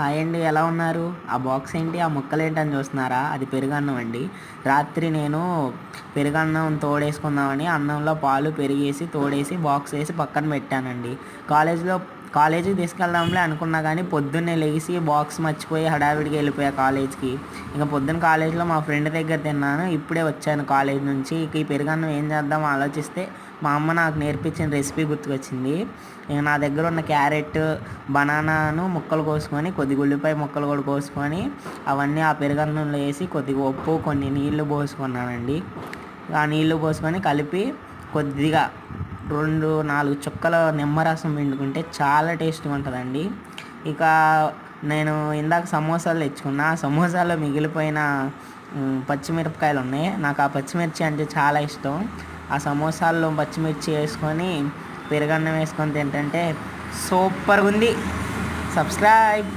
Hi అండి, ఎలా ఉన్నారు? ఆ బాక్స్ ఏంటి, ఆ ముక్కలేంటని చూస్తున్నారా? అది పెరుగన్నం అండి. రాత్రి నేను పెరుగన్నం తోడేసుకుందామని అన్నంలో పాలు పెరిగేసి తోడేసి బాక్స్ వేసి పక్కన పెట్టానండి. కాలేజీకి తీసుకెళ్దాంలే అనుకున్నా కానీ పొద్దున్నే లేచి బాక్స్ మర్చిపోయి హడావిడిగా వెళ్ళిపోయా కాలేజ్కి. ఇంకా పొద్దున్న కాలేజీలో మా ఫ్రెండ్ దగ్గర తిన్నాను. ఇప్పుడే వచ్చాను కాలేజ్ నుంచి. ఇక ఈ పెరుగన్నం ఏం చేద్దాం ఆలోచిస్తే మా అమ్మ నాకు నేర్పించిన రెసిపీ గుర్తుకొచ్చింది. ఇక నా దగ్గర ఉన్న క్యారెట్, బనానాను ముక్కలు కోసుకొని, కొద్దిగా ఉల్లిపాయ ముక్కలు కూడా కోసుకొని అవన్నీ ఆ పెరుగన్నంలో వేసి కొద్దిగా ఉప్పు, కొన్ని నీళ్లు పోసుకున్నానండి. ఆ నీళ్లు పోసుకొని కలిపి కొద్దిగా 2-4 చుక్కల నిమ్మరసం పిండుకుంటే చాలా టేస్ట్గా ఉంటుందండి. ఇక నేను ఇందాక సమోసాలు తెచ్చుకున్నా. ఆ సమోసాలో మిగిలిపోయిన పచ్చిమిరపకాయలు ఉన్నాయి. నాకు ఆ పచ్చిమిర్చి అంటే చాలా ఇష్టం. ఆ సమోసాల్లో పచ్చిమిర్చి వేసుకొని పెరుగన్నం వేసుకొని తింటుంటే సూపర్గా ఉంది. సబ్స్క్రైబ్.